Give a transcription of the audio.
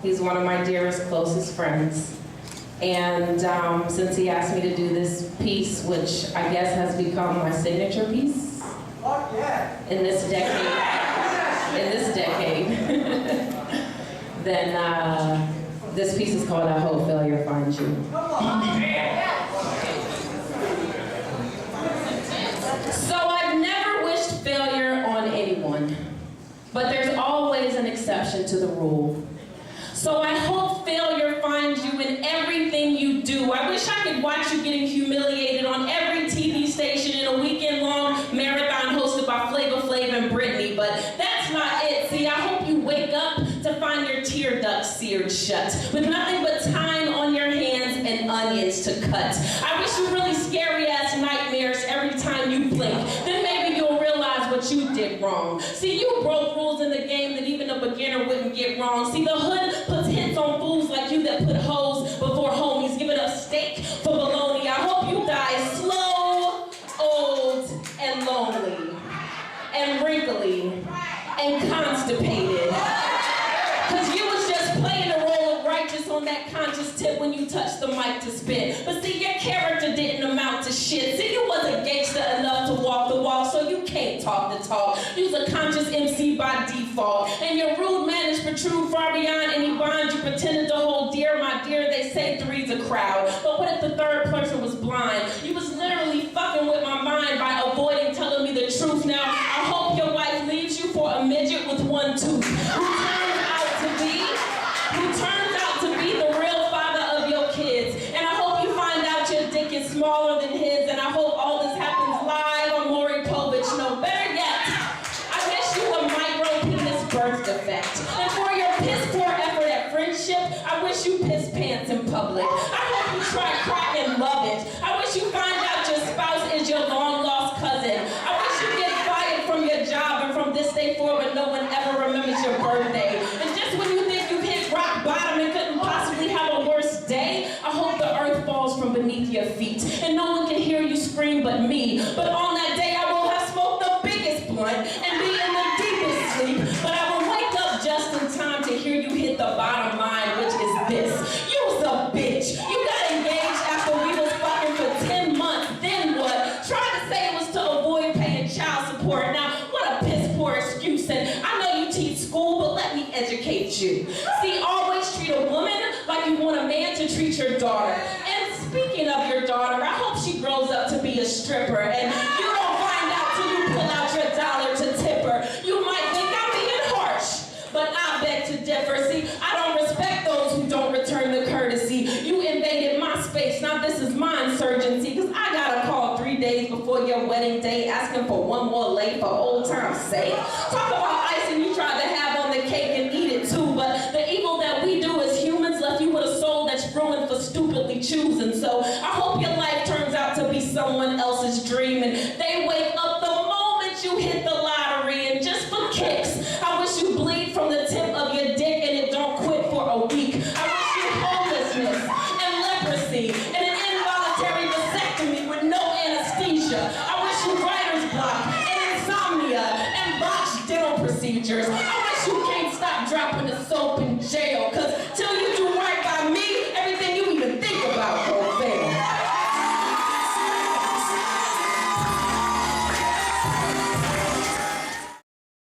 He's one of my dearest, closest friends. And since he asked me to do this piece, which I guess has become my signature piece in this decade, then this piece is called I Hope Failure Finds You. So I've never wished failure on anyone, but there's always an exception to the rule. So I hope failure finds you in everything you do. I wish I could watch you getting humiliated on every TV station in a weekend-long marathon hosted by Flavor Flav and Britney, but that's not it. See, I hope you wake up to find your tear ducts seared shut, with nothing but time on your hands and onions to cut. I wish you really scary-ass nightmares every time you blink. Then maybe you'll realize what you did wrong. See, you broke rules in the game that even a beginner wouldn't get wrong. See, the hood puts hits on fools like you that put hoes before homies, giving up steak for baloney. I hope you die slow, old, and lonely, and wrinkly, and constipated. Cause you was just playing the role of righteous on that conscious tip when you touched the mic to spit. But see, your character didn't amount to shit. See, you wasn't gangster enough to walk the walk, so you can't talk the talk. You was a conscious MC by default, and your rude manners protrude far beyond any bond you pretended to hold dear. My dear, they say three's a crowd, but what if the third person was blind? You was literally fucking with my mind by avoiding telling me the truth. Now, I hope your wife leaves you for a midget with one tooth, who turns out to be the real father of your kids. And I hope you find out your dick is smaller than his, and I hope all this happens live on Maury Povich. No, better yet, I wish you a micro-penis birth defect. And for your piss-poor effort at friendship, I wish you piss pants in public. I hope you try crack and love it. I wish you find out your spouse is your long-lost cousin. I wish you get fired from your job, and from this day forward, no one ever remembers your birthday. And just when you think you've hit rock bottom and couldn't possibly have a worse day, I hope the earth falls from beneath your feet, and no one can hear you scream but me. But on that day, I will have smoked the biggest blunt and be in the deepest sleep. But I will wake up just in time to hear you hit the bottom line, which is this. You was a bitch. You got engaged after we was fucking for 10 months. Then what? Tried to say it was to avoid paying child support. Now, what a piss poor excuse. And I know you teach school, but let me educate you. See, always treat a woman like you want a man to treat your daughter. And speaking of your daughter, I hope she grows up to be a stripper, and you don't find out till you pull out your dollar to tip her. You might think I'm being harsh, but I beg to differ. See, I don't respect those who don't return the courtesy. You invaded my space, now this is my insurgency, because I got a call 3 days before your wedding day asking for one more lay for old time's sake. Talk about icing you tried to have on the cake and eat it too, but the evil that we do as humans left you with a soul that's ruined for stupidly choosing. So I hope your life turns out to be someone else's dream, and they wake up the moment you hit the lottery. And just for kicks, I wish you bleed from the tip of your dick and it don't quit for a week. I wish you homelessness and leprosy and an involuntary vasectomy with no anesthesia. I wish you writer's block and insomnia and botched dental procedures. I wish you can't stop dropping the soap in jail, cause